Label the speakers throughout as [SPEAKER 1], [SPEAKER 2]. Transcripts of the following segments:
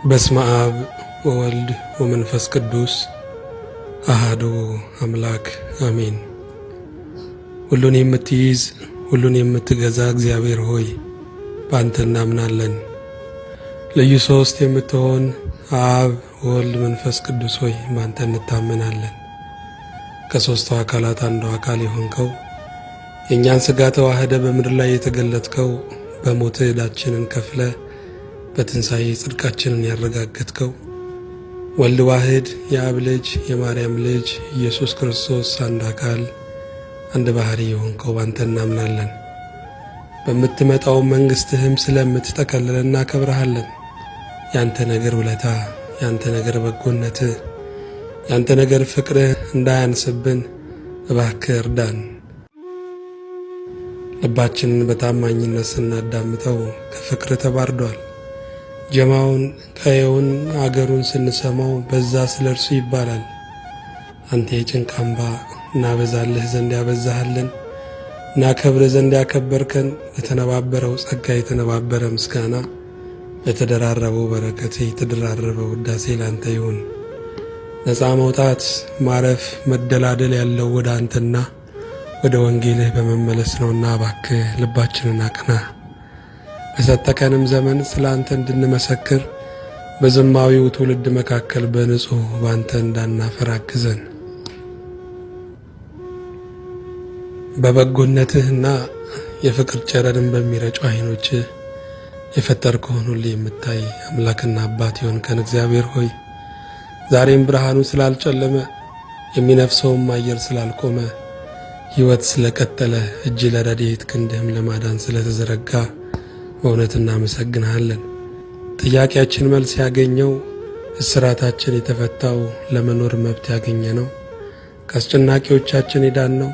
[SPEAKER 1] በስመ አብ ወወልድ ወመንፈስ ቅዱስ አሃዱ አምላክ አሜን። ሁሉን የምትይዝ ሁሉን የምትገዛ እግዚአብሔር ሆይ በአንተ እናምናለን። ልዩ ሶስት የምትሆን አብ ወልድ መንፈስ ቅዱስ ሆይ በአንተ እንታመናለን። ከሶስቱ አካላት አንዱ አካል የሆንከው የእኛን ሥጋ ተዋህደ በምድር ላይ የተገለጥከው በሞት ዕዳችንን ከፍለ በትንሣኤ ጽድቃችንን ያረጋገጥከው ወልድ ዋህድ የአብ ልጅ የማርያም ልጅ ኢየሱስ ክርስቶስ አንድ አካል አንድ ባህሪ የሆንከው ባንተ እናምናለን። በምትመጣው መንግሥትህም ስለምትጠቀልል እናከብረሃለን። ያንተ ነገር ውለታ፣ ያንተ ነገር በጎነት፣ ያንተ ነገር ፍቅርህ እንዳያንስብን እባክህ እርዳን። ልባችንን በታማኝነት ስናዳምጠው ከፍቅር ተባርዷል። ጀማውን ቀየውን አገሩን ስንሰማው በዛ ስለ እርሱ ይባላል። አንተ የጭንቅ አምባ እናበዛልህ ዘንድ ያበዛሃልን፣ እናከብርህ ዘንድ ያከበርከን፣ በተነባበረው ጸጋ የተነባበረ ምስጋና፣ በተደራረበው በረከት የተደራረበው ውዳሴ ላንተ ይሁን። ነፃ መውጣት ማረፍ መደላደል ያለው ወደ አንተና ወደ ወንጌልህ በመመለስ ነውና እባክህ ልባችንን አቅና። በሰጠቀንም ዘመን ስለ አንተ እንድንመሰክር በዘማዊው ትውልድ መካከል በንጹሕ ባንተ እንዳናፈር አግዘን። በበጎነትህና የፍቅር ጨረርን በሚረጩ ዓይኖችህ የፈጠርከውን ሁሉ የምታይ አምላክና አባት የሆንከን እግዚአብሔር ሆይ ዛሬም ብርሃኑ ስላልጨለመ የሚነፍሰውም አየር ስላልቆመ ሕይወት ስለቀጠለ እጅ ለረድኤት ክንድህም ለማዳን ስለተዘረጋ በእውነት እናመሰግንሃለን። ጥያቄያችን መልስ ያገኘው፣ እስራታችን የተፈታው፣ ለመኖር መብት ያገኘ ነው፣ ከአስጨናቂዎቻችን የዳነው፣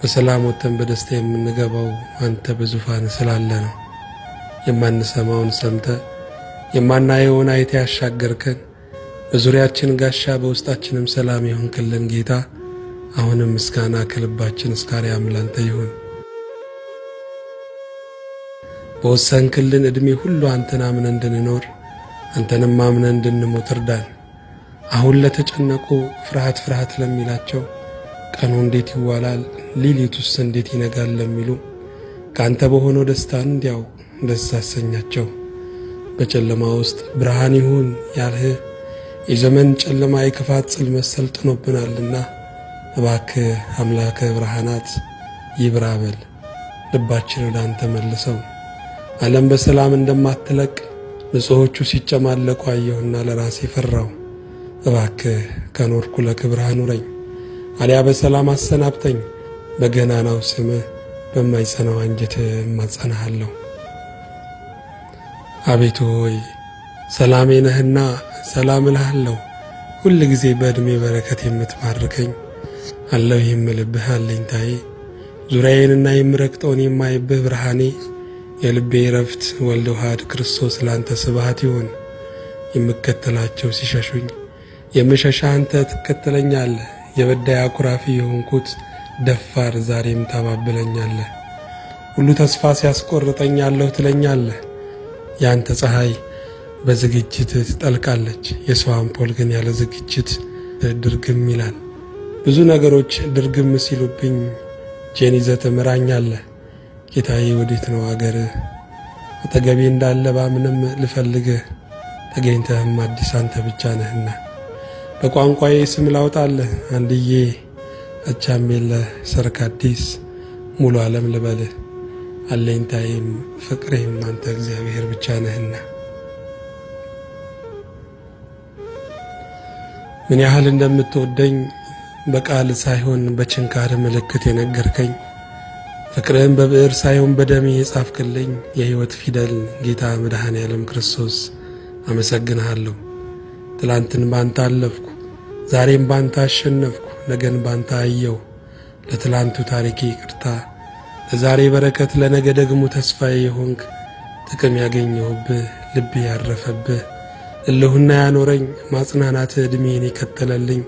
[SPEAKER 1] በሰላም ወጥተን በደስታ የምንገባው አንተ በዙፋን ስላለ ነው። የማንሰማውን ሰምተ የማናየውን አይተ ያሻገርከን፣ በዙሪያችን ጋሻ በውስጣችንም ሰላም የሆንክልን ጌታ አሁንም ምስጋና ከልባችን እስከ አርያም ላንተ ይሁን። በወሰንክልን ዕድሜ ሁሉ አንተን አምነን እንድንኖር አንተንም አምነን እንድንሞት እርዳን። አሁን ለተጨነቁ ፍርሃት ፍርሃት ለሚላቸው ቀኑ እንዴት ይዋላል ሌሊቱስ እንዴት ይነጋል ለሚሉ ከአንተ በሆነው ደስታን እንዲያው ደስ አሰኛቸው። በጨለማ ውስጥ ብርሃን ይሁን ያልህ የዘመን ጨለማ የክፋት ጽልመት ሰልጥኖብናልና እባክህ አምላከ ብርሃናት ይብራ በል። ልባችን ወደ አንተ መልሰው። ዓለም በሰላም እንደማትለቅ ንጹሖቹ ሲጨማለቁ አየሁና ለራሴ ፈራው። እባክህ ከኖርኩ ለክብርህ አኑረኝ፣ አሊያ በሰላም አሰናብተኝ። በገናናው ስምህ በማይጸናው አንጀትህ እማጸናሃለሁ። አቤቱ ሆይ ሰላሜ ነህና ሰላም እልሃለሁ። ሁል ጊዜ በዕድሜ በረከት የምትባርከኝ አለሁ የምልብህ አለኝታዬ፣ ዙሪያዬንና የምረግጠውን የማይብህ ብርሃኔ፣ የልቤ ረፍት ወልድ ዋህድ ክርስቶስ ላንተ ስብሐት ይሁን። የምከተላቸው ሲሸሹኝ የምሸሻ አንተ ትከተለኛለህ። የበዳይ አኩራፊ የሆንኩት ደፋር ዛሬም ታባብለኛለህ። ሁሉ ተስፋ ሲያስቆርጠኝ አለሁ ትለኛለህ። ያንተ ፀሐይ በዝግጅት ትጠልቃለች፣ የሰው አምፖል ግን ያለ ዝግጅት ድርግም ይላል። ብዙ ነገሮች ድርግም ሲሉብኝ ጄን ይዘህ ትምራኛለህ። ጌታዬ ወዴት ነው አገርህ? አጠገቤ እንዳለ ባምንም ልፈልግህ፣ ተገኝተህም አዲስ አንተ ብቻ ነህና። በቋንቋዬ ስም ላውጣልህ አንድዬ፣ አቻም የለህ ሰርክ አዲስ፣ ሙሉ ዓለም ልበልህ። አለኝታዬም ፍቅሬም አንተ እግዚአብሔር ብቻ ነህና። ምን ያህል እንደምትወደኝ በቃል ሳይሆን በችንካር ምልክት የነገርከኝ፣ ፍቅርህን በብዕር ሳይሆን በደሜ የጻፍክልኝ የሕይወት ፊደል ጌታ መድኃኔ ዓለም ክርስቶስ አመሰግንሃለሁ። ትላንትን ባንተ አለፍኩ፣ ዛሬም ባንተ አሸነፍኩ፣ ነገን ባንተ አየው። ለትላንቱ ታሪኬ ይቅርታ፣ ለዛሬ በረከት፣ ለነገ ደግሞ ተስፋዬ የሆንክ ጥቅም ያገኘሁብህ፣ ልቤ ያረፈብህ፣ እልሁና ያኖረኝ ማጽናናት ዕድሜን የከተለልኝ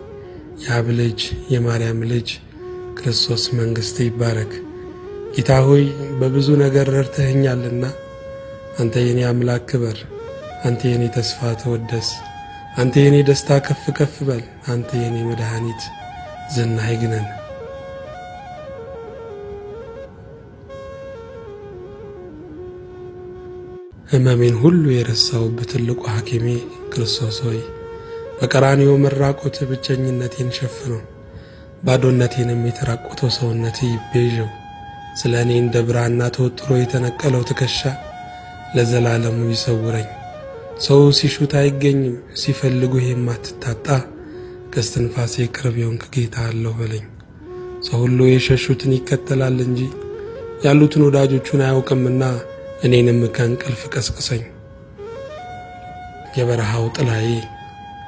[SPEAKER 1] የአብ ልጅ የማርያም ልጅ ክርስቶስ መንግሥት ይባረክ። ጌታ ሆይ በብዙ ነገር ረድተኸኛልና አንተ የኔ አምላክ ክበር። አንተ የኔ ተስፋ ተወደስ፣ አንተ የኔ ደስታ ከፍ ከፍ በል፣ አንተ የኔ መድኃኒት ዝናህ ይግነን። ሕመሜን ሁሉ የረሳሁበት ትልቁ ሐኪሜ ክርስቶስ ሆይ በቀራንዮ መራቆት ብቸኝነቴን ሸፍነው፣ ባዶነቴንም የተራቆተው ሰውነት ይቤዠው። ስለ እኔ እንደ ብራና ተወጥሮ የተነቀለው ትከሻ ለዘላለሙ ይሰውረኝ። ሰው ሲሹት አይገኝም፣ ሲፈልጉህ የማትታጣ ከስትንፋሴ ቅርብ የሆንክ ጌታ አለሁ በለኝ። ሰው ሁሉ የሸሹትን ይከተላል እንጂ ያሉትን ወዳጆቹን አያውቅምና እኔንም ከእንቅልፍ ቀስቅሰኝ። የበረሃው ጥላዬ፣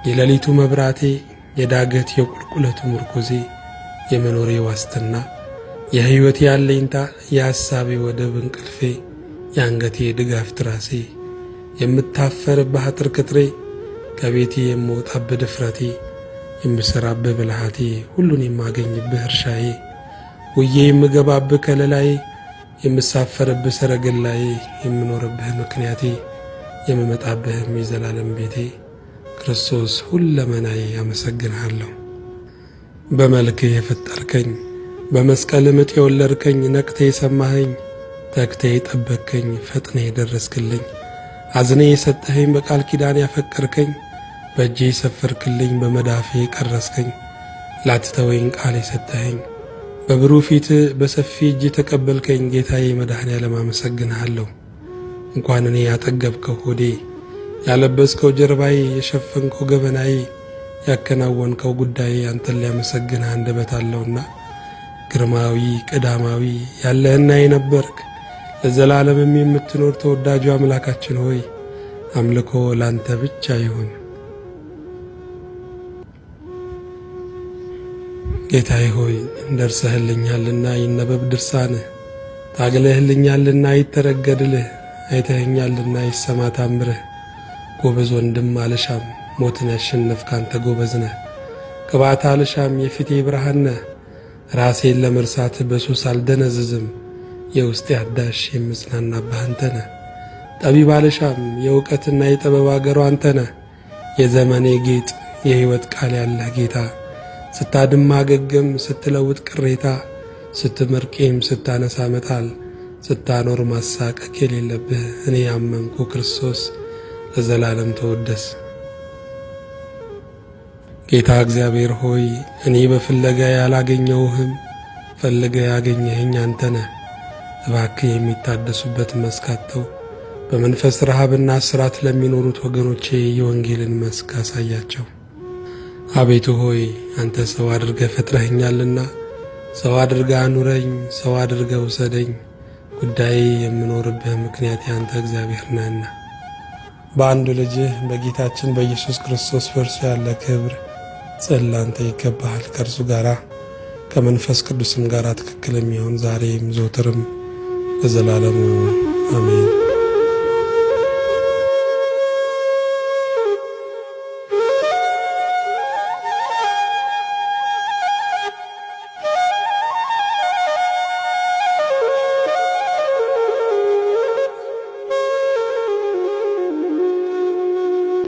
[SPEAKER 1] የሌሊቱ መብራቴ፣ የዳገት የቁልቁለቱ ምርኮዜ፣ የመኖሬ ዋስትና፣ የሕይወቴ አለኝታ፣ የሐሳቤ ወደብ እንቅልፌ፣ የአንገቴ ድጋፍ ትራሴ፣ የምታፈርብህ አጥር ቅጥሬ፣ ከቤቴ የምወጣብህ ድፍረቴ፣ የምሠራብህ ብልሃቴ፣ ሁሉን የማገኝብህ እርሻዬ፣ ውዬ የምገባብህ ከለላዬ፣ የምሳፈርብህ ሰረገላዬ፣ የምኖርብህ ምክንያቴ፣ የምመጣብህም የዘላለም ቤቴ፣ ክርስቶስ ሁለመናዬ ያመሰግንሃለሁ። በመልክህ የፈጠርከኝ፣ በመስቀል ምጥ የወለድከኝ፣ ነቅቴ የሰማኸኝ፣ ተግቴ የጠበቅከኝ፣ ፈጥነ የደረስክልኝ፣ አዝኔ የሰጠኸኝ፣ በቃል ኪዳን ያፈቀርከኝ፣ በእጄ የሰፈርክልኝ፣ በመዳፌ የቀረስከኝ፣ ላትተወኝ ቃል የሰጠኸኝ፣ በብሩህ ፊት በሰፊ እጅ የተቀበልከኝ ጌታዬ መድኃኔዓለም አመሰግንሃለሁ። እንኳን እኔ ያጠገብከው ሆዴ፣ ያለበስከው ጀርባዬ፣ የሸፈንከው ገበናዬ፣ ያከናወንከው ጉዳዬ አንተን ሊያመሰግንህ አንደበት አለውና ግርማዊ ቀዳማዊ ያለህና የነበርክ ለዘላለምም የምትኖር ተወዳጁ አምላካችን ሆይ አምልኮ ላንተ ብቻ ይሁን። ጌታዬ ሆይ እንደርሰህልኛልና ይነበብ ድርሳንህ፣ ታግለህልኛልና ይተረገድልህ፣ አይተኸኛልና ይሰማ ታምርህ። ጎበዝ ወንድም አልሻም፣ ሞትን ያሸነፍክ አንተ ጎበዝ ነህ። ቅባት አልሻም፣ የፊቴ ብርሃን ነህ። ራሴን ለመርሳት በሱስ አልደነዝዝም፣ የውስጤ አዳሽ የምጽናናብህ አንተ ነህ። ጠቢብ አልሻም፣ የእውቀትና የጥበብ አገሩ አንተ ነህ። የዘመኔ ጌጥ የሕይወት ቃል ያለህ ጌታ፣ ስታድም ማገገም፣ ስትለውጥ ቅሬታ፣ ስትመርቄም ስታነሳ መጣል፣ ስታኖር ማሳቀቅ የሌለብህ እኔ ያመንኩ ክርስቶስ ለዘላለም ተወደስ። ጌታ እግዚአብሔር ሆይ እኔ በፍለጋ ያላገኘሁህም፣ ፈልገ ያገኘኸኝ አንተ ነህ። እባክህ የሚታደሱበት መስክ አጥተው በመንፈስ ረሃብና እስራት ለሚኖሩት ወገኖቼ የወንጌልን መስክ አሳያቸው። አቤቱ ሆይ አንተ ሰው አድርገህ ፈጥረኸኛልና ሰው አድርገህ አኑረኝ፣ ሰው አድርገህ ውሰደኝ። ጉዳዬ የምኖርብህ ምክንያት ያንተ እግዚአብሔር ነህና በአንዱ ልጅህ በጌታችን በኢየሱስ ክርስቶስ በእርሱ ያለ ክብር ጸላንተ ይገባሃል። ከእርሱ ጋራ ከመንፈስ ቅዱስም ጋር ትክክል የሚሆን ዛሬም ዘወትርም ለዘላለሙ አሜን።